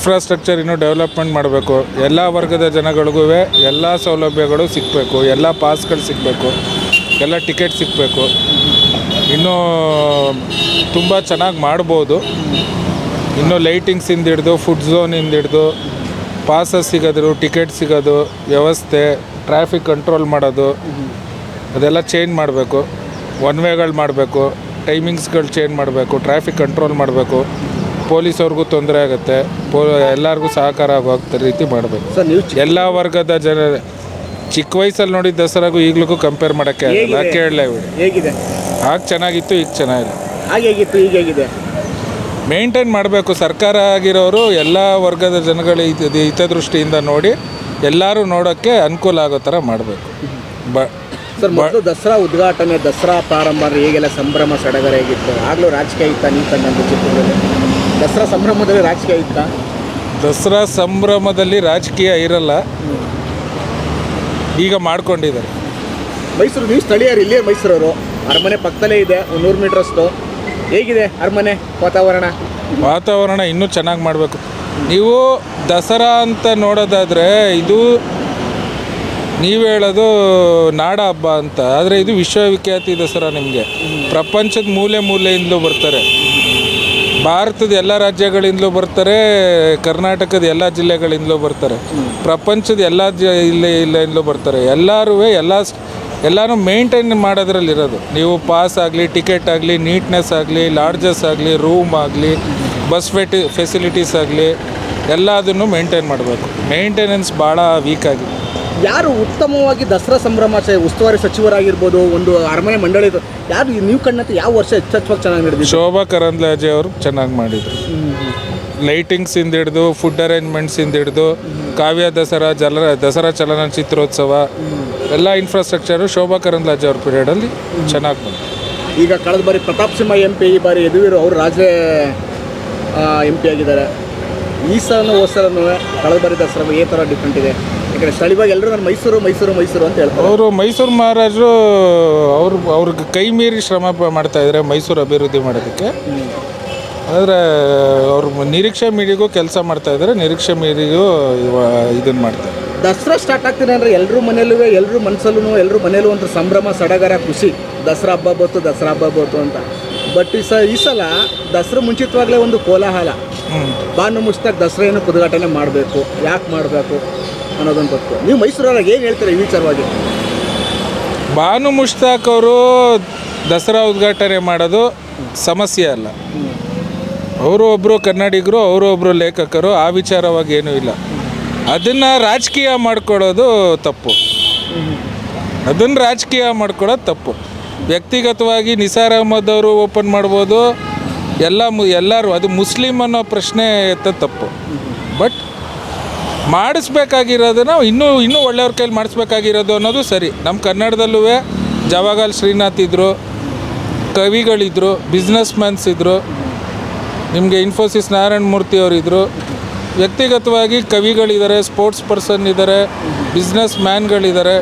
Infrastructure ಇನ್ನೂ development ಮಾಡಬೇಕು. ಎಲ್ಲ ವರ್ಗದ ಜನಗಳಿಗೂ ಎಲ್ಲ ಸೌಲಭ್ಯಗಳು ಸಿಗಬೇಕು, ಎಲ್ಲ ಪಾಸ್ಗಳು ಸಿಗಬೇಕು, ಎಲ್ಲ ಟಿಕೆಟ್ ಸಿಗಬೇಕು. ಇನ್ನೂ ತುಂಬ ಚೆನ್ನಾಗಿ ಮಾಡ್ಬೋದು. ಇನ್ನೂ ಲೈಟಿಂಗ್ಸಿಂದ ಹಿಡ್ದು ಫುಡ್ ಝೋನಿಂದ ಹಿಡ್ದು ಪಾಸಸ್ ಸಿಗೋದು, ಟಿಕೆಟ್ ಸಿಗೋದು, ವ್ಯವಸ್ಥೆ, ಟ್ರಾಫಿಕ್ ಕಂಟ್ರೋಲ್ ಮಾಡೋದು ಅದೆಲ್ಲ ಚೇಂಜ್ ಮಾಡಬೇಕು. ಒನ್ ವೇಗಳು ಮಾಡಬೇಕು, ಟೈಮಿಂಗ್ಸ್ಗಳು ಚೇಂಜ್ ಮಾಡಬೇಕು, ಟ್ರಾಫಿಕ್ ಕಂಟ್ರೋಲ್ ಮಾಡಬೇಕು. ಪೊಲೀಸವ್ರಿಗೂ ತೊಂದರೆ ಆಗುತ್ತೆ, ಎಲ್ಲರಿಗೂ ಸಹಕಾರ ಆಗೋ ರೀತಿ ಮಾಡಬೇಕು. ಎಲ್ಲ ವರ್ಗದ ಜನ ಚಿಕ್ಕ ವಯಸ್ಸಲ್ಲಿ ನೋಡಿದ ದಸರಾಗೂ ಈಗಲೂ ಕಂಪೇರ್ ಮಾಡೋಕ್ಕೆ ಆಗಲ್ಲ. ಕೇಳಲೇ ಬಿಡಿ, ಹೇಗಿದೆ? ಆಗ ಚೆನ್ನಾಗಿತ್ತು, ಈಗ ಚೆನ್ನಾಗಿಲ್ಲ. ಹೇಗಿತ್ತು, ಈಗ ಹೇಗಿದೆ? ಮೇಂಟೈನ್ ಮಾಡಬೇಕು. ಸರ್ಕಾರ ಆಗಿರೋರು ಎಲ್ಲ ವರ್ಗದ ಜನಗಳ ಹಿತದೃಷ್ಟಿಯಿಂದ ನೋಡಿ ಎಲ್ಲರೂ ನೋಡೋಕ್ಕೆ ಅನುಕೂಲ ಆಗೋ ಥರ ಮಾಡಬೇಕು. ಸರ್, ಮೊದಲು ದಸರಾ ಉದ್ಘಾಟನೆ, ದಸರಾ ಪ್ರಾರಂಭ ಹೇಗೆಲ್ಲ ಸಂಭ್ರಮ ಸಡಗರ ಹೇಗಿತ್ತು? ಆಗಲೂ ರಾಜಕೀಯ ಇತ್ತ ನೀವು ನಂದು ಚಿತ್ರದಲ್ಲಿ? ದಸರಾ ಸಂಭ್ರಮದಲ್ಲಿ ರಾಜಕೀಯ ಇತ್ತ? ದಸರಾ ಸಂಭ್ರಮದಲ್ಲಿ ರಾಜಕೀಯ ಇರಲ್ಲ, ಈಗ ಮಾಡ್ಕೊಂಡಿದ್ದಾರೆ. ಮೈಸೂರು, ನೀವು ಸ್ಥಳೀಯರು, ಇಲ್ಲೇ ಮೈಸೂರವರು, ಅರಮನೆ ಪಕ್ಕದಲ್ಲೇ ಇದೆ, 100 ಮೀಟ್ರಷ್ಟು. ಹೇಗಿದೆ ಅರಮನೆ ವಾತಾವರಣ? ಇನ್ನೂ ಚೆನ್ನಾಗಿ ಮಾಡಬೇಕು. ನೀವು ದಸರಾ ಅಂತ ನೋಡೋದಾದರೆ ಇದು ನೀವು ಹೇಳೋದು ನಾಡ ಹಬ್ಬ ಅಂತ, ಆದರೆ ಇದು ವಿಶ್ವವಿಖ್ಯಾತಿ ದಸರಾ. ನಿಮಗೆ ಪ್ರಪಂಚದ ಮೂಲೆ ಮೂಲೆಯಿಂದಲೂ ಬರ್ತಾರೆ, ಭಾರತದ ಎಲ್ಲ ರಾಜ್ಯಗಳಿಂದಲೂ ಬರ್ತಾರೆ, ಕರ್ನಾಟಕದ ಎಲ್ಲ ಜಿಲ್ಲೆಗಳಿಂದಲೂ ಬರ್ತಾರೆ, ಪ್ರಪಂಚದ ಎಲ್ಲ ಇಲ್ಲಿಂದಲೂ ಬರ್ತಾರೆ. ಎಲ್ಲರೂ ಮೇಂಟೈನ್ ಮಾಡೋದ್ರಲ್ಲಿರೋದು. ನೀವು ಪಾಸ್ ಆಗಲಿ, ಟಿಕೆಟ್ ಆಗಲಿ, ನೀಟ್ನೆಸ್ ಆಗಲಿ, ಲಾಡ್ಜಸ್ ಆಗಲಿ, ರೂಮ್ ಆಗಲಿ, ಬಸ್ ಫೆಸಿಲಿಟೀಸ್ ಆಗಲಿ, ಎಲ್ಲದನ್ನು ಮೇಂಟೈನ್ ಮಾಡಬೇಕು. ಮೇಂಟೆನೆನ್ಸ್ ಭಾಳ ವೀಕ್ ಆಗಿದೆ. ಯಾರು ಉತ್ತಮವಾಗಿ ದಸರಾ ಸಂಭ್ರಮ ಉಸ್ತುವಾರಿ ಸಚಿವರಾಗಿರ್ಬೋದು, ಒಂದು ಅರಮನೆ ಮಂಡಳಿ, ಯಾರು ನೀವು ಕಣ್ಣತ್ತೆ ಯಾವ ವರ್ಷ ಹೆಚ್ಚೆಚ್ಚವಾಗಿ ಚೆನ್ನಾಗಿ ನಡೆದಿದೆ? ಶೋಭಾ ಕರಂದ್ಲಾಜೆ ಅವರು ಚೆನ್ನಾಗಿ ಮಾಡಿದರು. ಲೈಟಿಂಗ್ಸಿಂದ ಹಿಡಿದು, ಫುಡ್ ಅರೇಂಜ್ಮೆಂಟ್ಸಿಂದ ಹಿಡಿದು, ಕಾವ್ಯ ದಸರಾ ಚಲನಚಿತ್ರೋತ್ಸವ ಎಲ್ಲ ಇನ್ಫ್ರಾಸ್ಟ್ರಕ್ಚರು ಶೋಭಾ ಕರಂದ್ಲಾಜೆ ಅವ್ರ ಪೀರಿಯಡಲ್ಲಿ ಚೆನ್ನಾಗಿ ಬಂತು. ಈಗ ಕಳೆದ ಬಾರಿ ಪ್ರತಾಪ್ ಸಿಂಹ MP, ಈ ಬಾರಿ ಯದುವೀರ್ ಅವರು ರಾಜ್ಯ MP ಆಗಿದ್ದಾರೆ. ಈ ಸಲನೂ ಹೋದ ಕಳೆದ ಬಾರಿ ದಸರಾ ಈ ಥರ ಡಿಫ್ರೆಂಟ್ ಇದೆ. ಯಾಕಂದರೆ ಸ್ಥಳೀಯವಾಗಿ ಎಲ್ಲರೂ ನಾನು ಮೈಸೂರು ಅಂತ ಹೇಳ್ತಾರೆ. ಅವರು ಮೈಸೂರು ಮಹಾರಾಜರು ಅವ್ರಿಗೆ ಕೈ ಮೀರಿ ಶ್ರಮ ಮಾಡ್ತಾಯಿದ್ದಾರೆ ಮೈಸೂರು ಅಭಿವೃದ್ಧಿ ಮಾಡೋದಕ್ಕೆ. ಆದರೆ ಅವರು ನಿರೀಕ್ಷೆ ಮೀರಿಗೂ ಕೆಲಸ ಮಾಡ್ತಾಯಿದ್ದಾರೆ, ನಿರೀಕ್ಷೆ ಮೀರಿಗೂ ಇದನ್ನು ಮಾಡ್ತಾರೆ. ದಸರಾ ಸ್ಟಾರ್ಟ್ ಆಗ್ತಿದೆ ಅಂದರೆ ಎಲ್ಲರೂ ಮನೆಯಲ್ಲೂ, ಎಲ್ಲರೂ ಮನಸ್ಸಲ್ಲೂ, ಎಲ್ಲರೂ ಮನೆಯಲ್ಲೂ ಒಂದು ಸಂಭ್ರಮ ಸಡಗರ ಖುಷಿ. ದಸರಾ ಹಬ್ಬ ಬಂತು ಅಂತ. ಬಟ್ ಈ ಸಲ ದಸರಾ ಮುಂಚಿತವಾಗಲೇ ಒಂದು ಕೋಲಾಹಲ. ಬಾನು ಮುಷ್ತಾಕ್ ದಸರಾ ಏನು ಉದ್ಘಾಟನೆ ಮಾಡಬೇಕು, ಯಾಕೆ ಮಾಡಬೇಕು ಅನ್ನೋದನ್ನು ಗೊತ್ತು. ನೀವು ಮೈಸೂರವ್ರಾಗ ಏನು ಹೇಳ್ತೀರಾ ಈ ವಿಚಾರವಾಗಿ? ಬಾನು ಮುಷ್ತಾಕ್ ಅವರು ದಸರಾ ಉದ್ಘಾಟನೆ ಮಾಡೋದು ಸಮಸ್ಯೆ ಅಲ್ಲ. ಅವರು ಒಬ್ಬರು ಕನ್ನಡಿಗರು, ಅವರು ಒಬ್ಬರು ಲೇಖಕರು, ಆ ವಿಚಾರವಾಗಿ ಏನೂ ಇಲ್ಲ. ಅದನ್ನು ರಾಜಕೀಯ ಮಾಡ್ಕೊಳ್ಳೋದು ತಪ್ಪು. ವ್ಯಕ್ತಿಗತವಾಗಿ ನಿಸಾರ್ ಅಹಮದ್ ಅವರು ಓಪನ್ ಮಾಡ್ಬೋದು, ಎಲ್ಲರೂ ಅದು ಮುಸ್ಲಿಮ್ ಅನ್ನೋ ಪ್ರಶ್ನೆ ತಪ್ಪು. ಬಟ್ ಮಾಡಿಸ್ಬೇಕಾಗಿರೋದನ್ನು ಇನ್ನೂ ಒಳ್ಳೆಯವ್ರ ಕೈಲಿ ಮಾಡಿಸ್ಬೇಕಾಗಿರೋದು ಅನ್ನೋದು ಸರಿ. ನಮ್ಮ ಕನ್ನಡದಲ್ಲೂ ಜವಾಗಲ್ ಶ್ರೀನಾಥ್ ಇದ್ದರು, ಕವಿಗಳಿದ್ದರು, ಬಿಸ್ನೆಸ್ ಮ್ಯಾನ್ಸ್ ಇದ್ದರು, ನಿಮಗೆ ಇನ್ಫೋಸಿಸ್ ನಾರಾಯಣ ಮೂರ್ತಿ ಅವರಿದ್ದರು. ವ್ಯಕ್ತಿಗತವಾಗಿ ಕವಿಗಳಿದ್ದಾರೆ, ಸ್ಪೋರ್ಟ್ಸ್ ಪರ್ಸನ್ ಇದ್ದಾರೆ, ಬಿಸ್ನೆಸ್ ಮ್ಯಾನ್ಗಳಿದ್ದಾರೆ,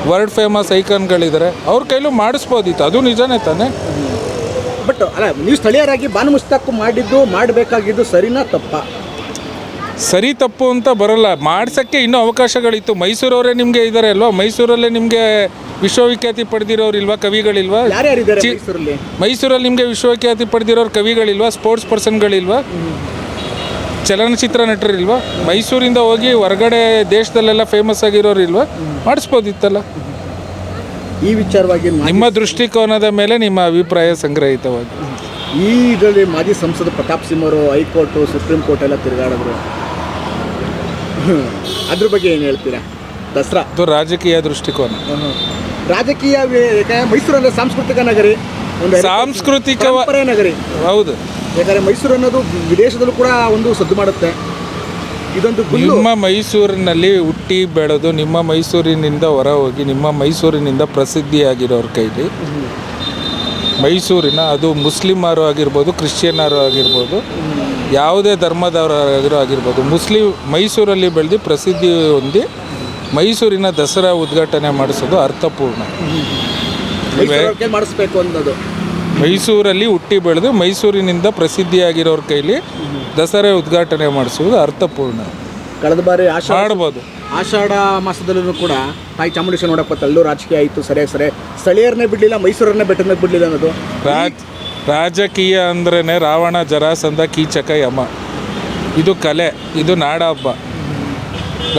ವರ್ಲ್ಡ್ ಫೇಮಸ್ ಐಕಾನ್ಗಳಿದ್ದಾರೆ. ಅವ್ರ ಕೈಲೂ ಮಾಡಿಸ್ಬೋದಿತ್ತು, ಅದು ನಿಜನೇ ತಾನೇ. ಬಟ್ ಅಲ್ಲ, ನೀವು ಸ್ಥಳೀಯರಾಗಿ ಬಾನು ಮುಷ್ತಾಕ್ ಮಾಡಬೇಕಾಗಿದ್ದು ಸರಿನಾ ತಪ್ಪ? ಸರಿ ತಪ್ಪು ಅಂತ ಬರೋಲ್ಲ, ಮಾಡ್ಸೋಕ್ಕೆ ಇನ್ನೂ ಅವಕಾಶಗಳಿತ್ತು. ಮೈಸೂರವರೇ ನಿಮಗೆ ಇದ್ದಾರೆ ಅಲ್ವಾ, ಮೈಸೂರಲ್ಲೇ ನಿಮಗೆ ವಿಶ್ವವಿಖ್ಯಾತಿ ಪಡೆದಿರೋರಿಲ್ವಾ, ಕವಿಗಳಿಲ್ವಾ? ಯಾರ್ಯಾರಿದ್ದಾರೆ ಮೈಸೂರಲ್ಲಿ ನಿಮಗೆ ವಿಶ್ವವಿಖ್ಯಾತಿ ಪಡೆದಿರೋರು ಕವಿಗಳಿಲ್ವಾ, ಸ್ಪೋರ್ಟ್ಸ್ ಪರ್ಸನ್ಗಳಿಲ್ವಾ, ಚಲನಚಿತ್ರ ನಟರಿಲ್ವಾ? ಮೈಸೂರಿಂದ ಹೋಗಿ ಹೊರಗಡೆ ದೇಶದಲ್ಲೆಲ್ಲ ಫೇಮಸ್ ಆಗಿರೋರು ಇಲ್ವಾ? ಮಾಡಿಸ್ಬೋದಿತ್ತಲ್ಲ. ಈ ವಿಚಾರವಾಗಿ ನಿಮ್ಮ ದೃಷ್ಟಿಕೋನದ ಮೇಲೆ ನಿಮ್ಮ ಅಭಿಪ್ರಾಯ ಸಂಗ್ರಹಿತವಾಗಿ. ಈ ಇದರಲ್ಲಿ ಮಾಜಿ ಸಂಸದ ಪ್ರತಾಪ್ ಸಿಂಹ ಅವರು ಹೈಕೋರ್ಟು, ಸುಪ್ರೀಂ ಕೋರ್ಟ್ ಎಲ್ಲ ತಿರುಗಾಡಿದ್ರು, ಅದ್ರ ಬಗ್ಗೆ ಏನು ಹೇಳ್ತೀರಾ? ದಸರಾ ಅದು ರಾಜಕೀಯ ದೃಷ್ಟಿಕೋನ. ರಾಜಕೀಯ ಮೈಸೂರು ಅಂದರೆ ಸಾಂಸ್ಕೃತಿಕ ನಗರಿ, ಒಂದು ಸಾಂಸ್ಕೃತಿಕ ನಗರಿ. ಹೌದು, ಯಾಕಂದರೆ ಮೈಸೂರು ಅನ್ನೋದು ವಿದೇಶದಲ್ಲೂ ಕೂಡ ಒಂದು ಸದ್ದು ಮಾಡುತ್ತೆ. ಇದೊಂದು ನಿಮ್ಮ ಮೈಸೂರಿನಲ್ಲಿ ಹುಟ್ಟಿ ಬೆಳೆದು ನಿಮ್ಮ ಮೈಸೂರಿನಿಂದ ಹೊರ ಹೋಗಿ ನಿಮ್ಮ ಮೈಸೂರಿನಿಂದ ಪ್ರಸಿದ್ಧಿಯಾಗಿರೋರ ಕೈಲಿ ಮೈಸೂರಿನ, ಅದು ಮುಸ್ಲಿಮರು ಆಗಿರ್ಬೋದು, ಕ್ರಿಶ್ಚಿಯನ್ನರು ಆಗಿರ್ಬೋದು, ಯಾವುದೇ ಧರ್ಮದವರಾಗಿರೋ ಆಗಿರ್ಬೋದು, ಮೈಸೂರಲ್ಲಿ ಬೆಳೆದು ಪ್ರಸಿದ್ಧಿ ಹೊಂದಿ ಮೈಸೂರಿನ ದಸರಾ ಉದ್ಘಾಟನೆ ಮಾಡಿಸೋದು ಅರ್ಥಪೂರ್ಣ. ಮಾಡಿಸ್ಬೇಕು ಅನ್ನೋದು. ಮೈಸೂರಲ್ಲಿ ಹುಟ್ಟಿ ಬೆಳೆದು ಮೈಸೂರಿನಿಂದ ಪ್ರಸಿದ್ಧಿಯಾಗಿರೋರ ಕೈಲಿ ದಸರಾ ಉದ್ಘಾಟನೆ ಮಾಡಿಸುವುದು ಅರ್ಥಪೂರ್ಣ. ಕಳೆದ ಬಾರಿ ಮಾಡ್ಬೋದು. ಆಷಾಢ ಮಾಸದಲ್ಲೂ ಕೂಡ ತಾಯಿ ಚಾಮುಂಡೇಶ್ವರಿ ನೋಡಕ್ಕೆ ಅಲ್ಲೂ ರಾಜಕೀಯ ಆಯಿತು, ಸರಿಯಾಗಿ ಸ್ಥಳೀಯರನ್ನೇ ಬಿಡಲಿಲ್ಲ, ಮೈಸೂರನ್ನೇ ಬೆಟ್ಟದ ಮೇಲೆ ಬಿಡಲಿಲ್ಲ ಅನ್ನೋದು. ರಾಜಕೀಯ ಅಂದ್ರೇ ರಾವಣ, ಜರಾಸಂಧ, ಕೀಚಕ, ಯಮ. ಇದು ಕಲೆ, ಇದು ನಾಡ ಹಬ್ಬ.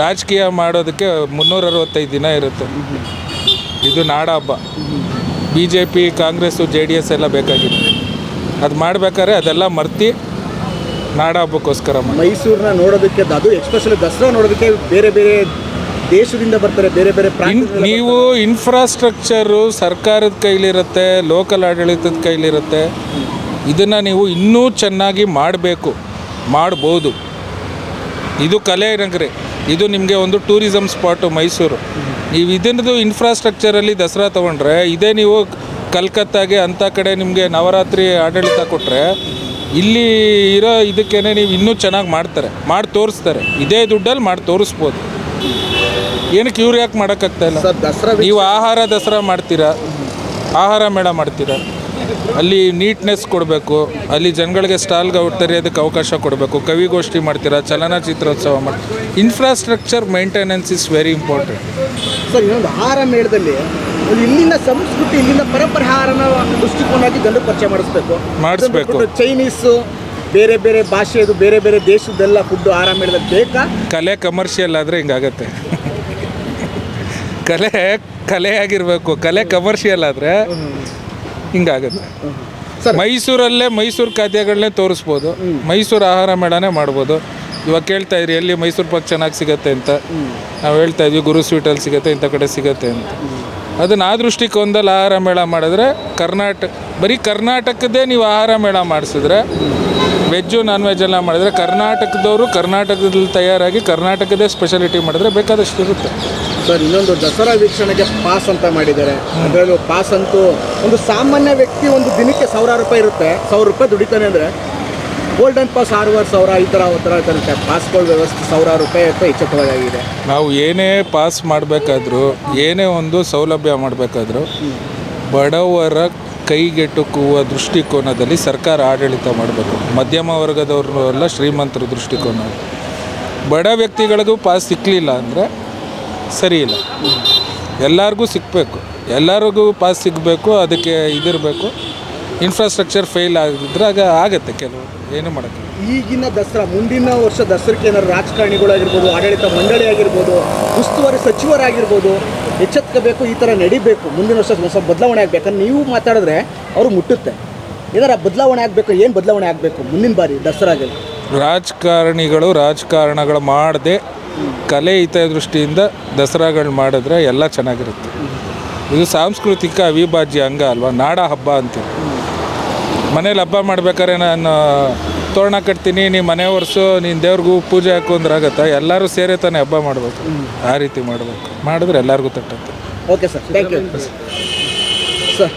ರಾಜಕೀಯ ಮಾಡೋದಕ್ಕೆ 365 ದಿನ ಇರುತ್ತೆ. ಇದು ನಾಡ ಹಬ್ಬ. BJP, ಕಾಂಗ್ರೆಸ್ಸು, JDS ಎಲ್ಲ ಬೇಕಾಗಿತ್ತು. ಅದು ಮಾಡ್ಬೇಕಾದ್ರೆ ಅದೆಲ್ಲ ಮರ್ತಿ ನಾಡ ಹಬ್ಬಕ್ಕೋಸ್ಕರ ಮೈಸೂರನ್ನ ನೋಡೋದಕ್ಕೆ, ಅದು ಎಕ್ಸ್ಪೆಷಲಿ ದಸರಾ ನೋಡೋದಕ್ಕೆ ಬೇರೆ ಬೇರೆ ದೇಶದಿಂದ ಬರ್ತಾರೆ, ಬೇರೆ ಬೇರೆ ನೀವು ಇನ್ಫ್ರಾಸ್ಟ್ರಕ್ಚರು ಸರ್ಕಾರದ ಕೈಲಿರುತ್ತೆ, ಲೋಕಲ್ ಆಡಳಿತದ ಕೈಲಿರುತ್ತೆ. ಇದನ್ನು ನೀವು ಇನ್ನೂ ಚೆನ್ನಾಗಿ ಮಾಡಬೇಕು, ಮಾಡ್ಬೋದು. ಇದು ಕಲೆ ನಗರಿ, ಇದು ನಿಮಗೆ ಒಂದು ಟೂರಿಸಮ್ ಸ್ಪಾಟು ಮೈಸೂರು. ನೀವು ಇದನ್ನದು ಇನ್ಫ್ರಾಸ್ಟ್ರಕ್ಚರಲ್ಲಿ ದಸರಾ ತೊಗೊಂಡ್ರೆ, ಇದೇ ನೀವು ಕಲ್ಕತ್ತಾಗೆ ಅಂಥ ಕಡೆ ನಿಮಗೆ ನವರಾತ್ರಿ ಆಡಳಿತ ಕೊಟ್ಟರೆ, ಇಲ್ಲಿ ಇರೋ ಇದಕ್ಕೇನೆ ನೀವು ಇನ್ನೂ ಚೆನ್ನಾಗಿ ಮಾಡಿ ತೋರಿಸ್ತಾರೆ. ಇದೇ ದುಡ್ಡಲ್ಲಿ ಮಾಡಿ ತೋರಿಸ್ಬೋದು. ಏನಕ್ಕೆ ಇವ್ರು ಯಾಕೆ ಮಾಡೋಕ್ಕಾಗ್ತಾಯಿಲ್ಲ? ದಸರಾ ನೀವು ಆಹಾರ ದಸರಾ ಮಾಡ್ತೀರಾ, ಆಹಾರ ಮೇಳ ಮಾಡ್ತೀರಾ, ಅಲ್ಲಿ ನೀಟ್ನೆಸ್ ಕೊಡಬೇಕು, ಅಲ್ಲಿ ಜನಗಳಿಗೆ ಸ್ಟಾಲ್ಗೆ ತೆರೆಯೋದಕ್ಕೆ ಅವಕಾಶ ಕೊಡಬೇಕು, ಕವಿಗೋಷ್ಠಿ ಮಾಡ್ತೀರಾ, ಚಲನಚಿತ್ರೋತ್ಸವ ಮಾಡ್ತೀರಾ. Infrastructure maintenance is very important. Sir, ಇನ್ನೊಂದು ಆಹಾರ ಮೇಳದಲ್ಲಿ ಇಲ್ಲಿನ ಸಂಸ್ಕೃತಿ, ಇಲ್ಲಿನ ಪರಂಪರೆ ಆಹಾರನ ದೃಷ್ಟಿಕೋನಾಗಿ ಜನರು ಪರಿಚಯ ಮಾಡಿಸ್ಬೇಕು. ಚೈನೀಸು, ಬೇರೆ ಬೇರೆ ಭಾಷೆದು, ಬೇರೆ ಬೇರೆ ದೇಶದ್ದೆಲ್ಲ ಫುಡ್ ಆಹಾರ ಮೇಳದಲ್ಲಿ ಬೇಕಾ? ಕಲೆ ಕಮರ್ಷಿಯಲ್ ಆದರೆ ಹಿಂಗಾಗತ್ತೆ. ಕಲೆ ಆಗಿರಬೇಕು. ಕಲೆ ಕಮರ್ಷಿಯಲ್ ಆದರೆ ಹಿಂಗಾಗುತ್ತೆ. ಮೈಸೂರಲ್ಲೇ ಮೈಸೂರು ಖಾದ್ಯಗಳನ್ನೇ ತೋರಿಸ್ಬೋದು, ಮೈಸೂರು ಆಹಾರ ಮೇಳನೇ ಮಾಡ್ಬೋದು. ಇವಾಗ ಕೇಳ್ತಾ ಇದ್ರಿ ಎಲ್ಲಿ ಮೈಸೂರು ಪಾಕ್ ಚೆನ್ನಾಗಿ ಸಿಗುತ್ತೆ ಅಂತ. ನಾವು ಹೇಳ್ತಾ ಇದ್ವಿ ಗುರು ಸ್ವೀಟಲ್ಲಿ ಸಿಗುತ್ತೆ, ಇಂಥ ಕಡೆ ಸಿಗುತ್ತೆ ಅಂತ. ಅದನ್ನು ಆ ದೃಷ್ಟಿಕೋನದಲ್ಲಿ ಆಹಾರ ಮೇಳ ಮಾಡಿದ್ರೆ, ಬರೀ ಕರ್ನಾಟಕದ್ದೇ ನೀವು ಆಹಾರ ಮೇಳ ಮಾಡಿಸಿದ್ರೆ, ವೆಜ್ಜು ನಾನ್ ವೆಜ್ ಎಲ್ಲ ಮಾಡಿದ್ರೆ, ಕರ್ನಾಟಕದವರು ಕರ್ನಾಟಕದಲ್ಲಿ ತಯಾರಾಗಿ ಕರ್ನಾಟಕದೇ ಸ್ಪೆಷಾಲಿಟಿ ಮಾಡಿದ್ರೆ ಬೇಕಾದಷ್ಟು ಇರುತ್ತೆ. ಸರ್, ಇನ್ನೊಂದು ದಸರಾ ವೀಕ್ಷಣೆಗೆ ಪಾಸ್ ಅಂತ ಮಾಡಿದ್ದಾರೆ. ಅದರಲ್ಲೂ ಪಾಸ್ ಅಂತೂ ಒಂದು ಸಾಮಾನ್ಯ ವ್ಯಕ್ತಿ ಒಂದು ದಿನಕ್ಕೆ 1000 ರೂಪಾಯಿ ಇರುತ್ತೆ. 1000 ರೂಪಾಯಿ ದುಡಿತಾನೆ ಅಂದರೆ ಗೋಲ್ಡನ್ ಪಾಸ್ 6,500 ಈ ಥರ ಇರುತ್ತೆ. ಪಾಸ್ಗಳ ವ್ಯವಸ್ಥೆ 1000 ರೂಪಾಯಿ ಅಂತ ಎಚ್ಚೆತ್ತವಾಗಿದೆ. ನಾವು ಏನೇ ಪಾಸ್ ಮಾಡಬೇಕಾದ್ರೂ, ಏನೇ ಒಂದು ಸೌಲಭ್ಯ ಮಾಡಬೇಕಾದ್ರೂ, ಬಡವರ ಕೈಗೆಟುಕುವ ದೃಷ್ಟಿಕೋನದಲ್ಲಿ ಸರ್ಕಾರ ಆಡಳಿತ ಮಾಡಬೇಕು. ಮಧ್ಯಮ ವರ್ಗದವ್ರನ್ನೂ ಎಲ್ಲ ಶ್ರೀಮಂತರ ದೃಷ್ಟಿಕೋನ. ಬಡ ವ್ಯಕ್ತಿಗಳಿಗೂ ಪಾಸ್ ಸಿಕ್ಕಲಿಲ್ಲ ಅಂದರೆ ಸರಿ ಇಲ್ಲ. ಎಲ್ಲರಿಗೂ ಸಿಗಬೇಕು, ಎಲ್ಲರಿಗೂ ಪಾಸ್ ಸಿಗಬೇಕು. ಅದಕ್ಕೆ ಇದಿರಬೇಕು. ಇನ್ಫ್ರಾಸ್ಟ್ರಕ್ಚರ್ ಫೇಲ್ ಆಗಿದ್ರೆ ಆಗುತ್ತೆ. ಕೆಲವು ಏನು ಮಾಡೋಕ್ಕೆ. ಈಗಿನ ದಸರಾ, ಮುಂದಿನ ವರ್ಷ ದಸರಾಕ್ಕೆ ಏನಾದ್ರು ರಾಜಕಾರಣಿಗಳಾಗಿರ್ಬೋದು, ಆಡಳಿತ ಮಂಡಳಿ ಆಗಿರ್ಬೋದು, ಉಸ್ತುವಾರಿ ಸಚಿವರಾಗಿರ್ಬೋದು ಎಚ್ಚೆತ್ಕೋಬೇಕು. ಈ ಥರ ನಡಿಬೇಕು. ಮುಂದಿನ ವರ್ಷ ಸ್ವಲ್ಪ ಬದಲಾವಣೆ ಆಗಬೇಕಂದ್ರೆ ನೀವು ಮಾತಾಡಿದ್ರೆ ಅವರು ಮುಟ್ಟುತ್ತೆ. ಏನಾರ ಬದಲಾವಣೆ ಆಗಬೇಕು. ಏನು ಬದಲಾವಣೆ ಆಗಬೇಕು ಮುಂದಿನ ಬಾರಿ ದಸರಾಗೆ? ರಾಜಕಾರಣಗಳು ಮಾಡದೆ ಕಲೆ ಹಿತದೃಷ್ಟಿಯಿಂದ ದಸರಾಗಳು ಮಾಡಿದ್ರೆ ಎಲ್ಲ ಚೆನ್ನಾಗಿರುತ್ತೆ. ಇದು ಸಾಂಸ್ಕೃತಿಕ ಅವಿಭಾಜ್ಯ ಅಂಗ ಅಲ್ವಾ, ನಾಡ ಹಬ್ಬ ಅಂತೀವಿ. ಮನೇಲಿ ಹಬ್ಬ ಮಾಡ್ಬೇಕಾದ್ರೆ ನಾನು ತೋರಣ ಕಟ್ತೀನಿ, ನೀನು ಮನೆ ಒರೆಸು, ನೀನು ದೇವ್ರಿಗೂ ಪೂಜೆ ಹಾಕು ಅಂದ್ರೆ ಆಗುತ್ತಾ? ಎಲ್ಲರೂ ಸೇರೇ ತಾನೇ ಹಬ್ಬ ಮಾಡಬೇಕು. ಆ ರೀತಿ ಮಾಡಬೇಕು. ಮಾಡಿದ್ರೆ ಎಲ್ಲರಿಗೂ ತಟ್ಟುತ್ತೆ. Okay sir, thank you sir.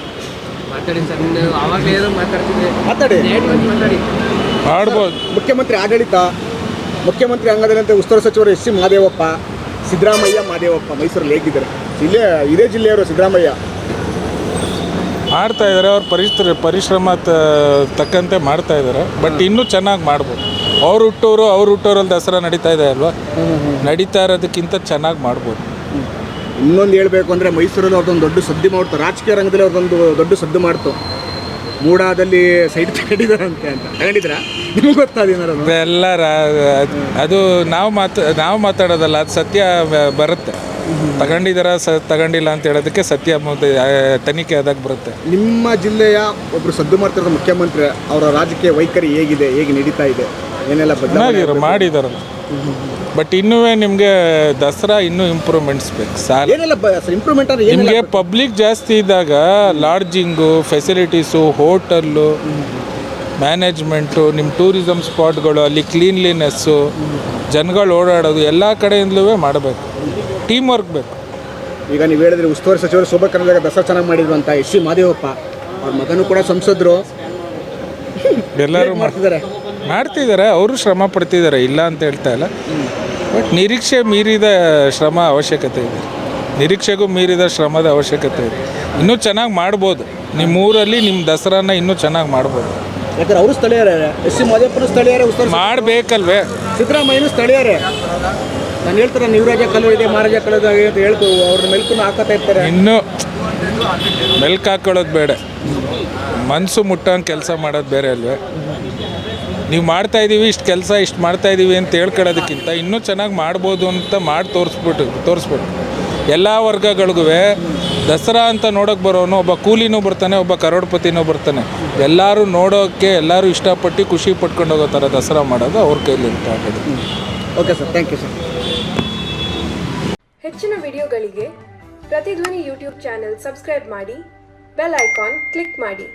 ಮಾತಾಡಿ ಮಾಡ್ಬೋದು. ಮುಖ್ಯಮಂತ್ರಿ ಅಂಗದಂತೆ ಉಸ್ತುವಾರಿ ಸಚಿವರು SC ಮಹದೇವಪ್ಪ, ಸಿದ್ದರಾಮಯ್ಯ ಮೈಸೂರಲ್ಲಿ ಹೇಗಿದ್ದಾರೆ? ಇದೇ ಜಿಲ್ಲೆಯವರು ಸಿದ್ದರಾಮಯ್ಯ ಮಾಡ್ತಾ ಇದ್ದಾರೆ. ಅವ್ರ ಪರಿಶ್ರಮ ತಕ್ಕಂತೆ ಮಾಡ್ತಾ ಇದ್ದಾರೆ. ಬಟ್ ಇನ್ನೂ ಚೆನ್ನಾಗಿ ಮಾಡ್ಬೋದು. ಅವ್ರ ಹುಟ್ಟೂರಲ್ಲಿ ದಸರಾ ನಡೀತಾ ಇದೆ ಅಲ್ವಾ, ನಡೀತಾ ಇರೋದಕ್ಕಿಂತ ಚೆನ್ನಾಗಿ ಮಾಡ್ಬೋದು. ಇನ್ನೊಂದು ಹೇಳ್ಬೇಕು ಅಂದರೆ, ಮೈಸೂರಲ್ಲಿ ಅವ್ರದ್ದೊಂದು ದೊಡ್ಡ ಸದ್ದು ಮಾಡ್ತು. ರಾಜಕೀಯ ರಂಗದಲ್ಲಿ ಅವ್ರದ್ದೊಂದು ದೊಡ್ಡ ಸದ್ದು ಮಾಡ್ತು. ಮೂಡಾದಲ್ಲಿ ಸೈಡ್ ತಗೊಂಡಿದ್ದಾರಂತೆ ಅಂತ. ತಗೊಂಡಿದ್ರಾ? ನಿಮ್ಗೆ ಗೊತ್ತಾದೇನಾರ? ಎಲ್ಲ ಅದು ನಾವು ಮಾತಾಡೋದಲ್ಲ, ಅದು ಸತ್ಯ ಬರುತ್ತೆ. ತಗೊಂಡಿಲ್ಲ ಅಂತ ಹೇಳೋದಕ್ಕೆ ಸತ್ಯ ತನಿಖೆ ಆದಾಗ ಬರುತ್ತೆ. ನಿಮ್ಮ ಜಿಲ್ಲೆಯ ಒಬ್ಬರು ಸದ್ದು ಮಾಡ್ತಿರೋ ಮುಖ್ಯಮಂತ್ರಿ, ಅವರ ರಾಜಕೀಯ ವೈಖರಿ ಹೇಗೆ ನಡೀತಾ ಇದೆ? ಏನೆಲ್ಲ ಬದಲಾವಣೆ ಮಾಡಿದಾರಲ್ಲ. ಬಟ್ ಇನ್ನೂ ನಿಮಗೆ ದಸರಾ ಇನ್ನೂ ಇಂಪ್ರೂವ್ಮೆಂಟ್ಸ್ ಬೇಕು. ಇಂಪ್ರೂವ್ಮೆಂಟ್ ಅಂದರೆ ನಿಮಗೆ ಪಬ್ಲಿಕ್ ಜಾಸ್ತಿ ಇದ್ದಾಗ ಲಾಡ್ಜಿಂಗು, ಫೆಸಿಲಿಟೀಸು, ಹೋಟೆಲ್ಲು, ಮ್ಯಾನೇಜ್ಮೆಂಟು, ನಿಮ್ಮ ಟೂರಿಸಮ್ ಸ್ಪಾಟ್ಗಳು, ಅಲ್ಲಿ ಕ್ಲೀನ್ಲಿನೆಸ್ಸು, ಜನಗಳು ಓಡಾಡೋದು ಎಲ್ಲ ಕಡೆಯಿಂದಲೂ ಮಾಡಬೇಕು. ಟೀಮ್ ವರ್ಕ್ ಬೇಕು. ಈಗ ನೀವು ಹೇಳಿದ್ರೆ ಉಸ್ತುವಾರಿ ಸಚಿವರು ಶೋಭಾ ಕರಂದ್ಲಾಜೆ ದಸರಾ ಚೆನ್ನಾಗಿ ಮಾಡಿದ್ರು ಅಂತ. SC ಮಹದೇವಪ್ಪ ಅವ್ರ ಮಗನೂ ಕೂಡ ಸಂಸದರು, ಎಲ್ಲರೂ ಮಾಡ್ತಿದ್ದಾರೆ. ಅವರು ಶ್ರಮ ಪಡ್ತಿದ್ದಾರೆ, ಇಲ್ಲ ಅಂತ ಹೇಳ್ತಾ ಇಲ್ಲ. ಬಟ್ ನಿರೀಕ್ಷೆ ಮೀರಿದ ಶ್ರಮ ಅವಶ್ಯಕತೆ ಇದೆ. ನಿರೀಕ್ಷೆಗೂ ಮೀರಿದ ಶ್ರಮದ ಅವಶ್ಯಕತೆ ಇದೆ. ಇನ್ನೂ ಚೆನ್ನಾಗಿ ಮಾಡ್ಬೋದು. ನಿಮ್ಮ ಊರಲ್ಲಿ ನಿಮ್ಮ ದಸರಾನ ಇನ್ನೂ ಚೆನ್ನಾಗಿ ಮಾಡ್ಬೋದು. ಯಾಕಂದ್ರೆ ಅವರು ಸ್ಥಳೀಯರೇ, ಎಸ್ ಸಿ ಮಾದೇವಪ್ಪನ ಸ್ಥಳೀಯರೇ, ಮಾಡಬೇಕಲ್ವೇ. ಸಿದ್ದರಾಮಯ್ಯನೂ ಸ್ಥಳೀಯರೇ. ನಾನು ಹೇಳ್ತಾರೆ ನೀವರಾಜ ಕಲ್ಲು ಇದೆ, ಮಹಾರಾಜ ಕಲ್ಲು ಇದೆ ಅಂತ ಹೇಳ್ಕೊ ಅವ್ರ ಮೆಲ್ಕನ್ನು ಹಾಕತ್ತಾ ಇರ್ತಾರೆ. ಇನ್ನೂ ಮೆಲ್ಕು ಹಾಕೊಳ್ಳೋದು ಬೇಡ, ಮನಸ್ಸು ಮುಟ್ಟಂಗೆ ಕೆಲಸ ಮಾಡೋದು ಬೇರೆ ಅಲ್ವೇ. ನೀವು ಮಾಡ್ತಾಯಿದ್ದೀವಿ ಇಷ್ಟು ಕೆಲಸ ಇಷ್ಟು ಮಾಡ್ತಾಯಿದ್ದೀವಿ ಅಂತ ಹೇಳ್ಕೊಳ್ಳೋದಕ್ಕಿಂತ ಇನ್ನೂ ಚೆನ್ನಾಗಿ ಮಾಡ್ಬೋದು ಅಂತ ಮಾಡಿ ತೋರಿಸ್ಬಿಟ್ಟು ಎಲ್ಲ ವರ್ಗಗಳಿಗೂ ದಸರಾ ಅಂತ ನೋಡೋಕೆ ಬರೋನು ಒಬ್ಬ ಕೂಲಿನೂ ಬರ್ತಾನೆ, ಒಬ್ಬ ಕರೋಡ್ಪತಿನೂ ಬರ್ತಾನೆ. ಎಲ್ಲರೂ ನೋಡೋಕ್ಕೆ ಎಲ್ಲರೂ ಇಷ್ಟಪಟ್ಟು ಖುಷಿ ಪಟ್ಕೊಂಡು ಹೋಗೋ ಥರ ದಸರಾ ಮಾಡೋದು ಅವ್ರ ಕೈಲಿ ಆಗೋದು. Okay sir, thank you sir. ಹೆಚ್ಚಿನ ವಿಡಿಯೋಗಳಿಗೆ ಪ್ರತಿಧ್ವನಿ ಯೂಟ್ಯೂಬ್ ಚಾನೆಲ್ ಸಬ್ಸ್ಕ್ರೈಬ್ ಮಾಡಿ, ಬೆಲ್ ಐಕಾನ್ ಕ್ಲಿಕ್ ಮಾಡಿ.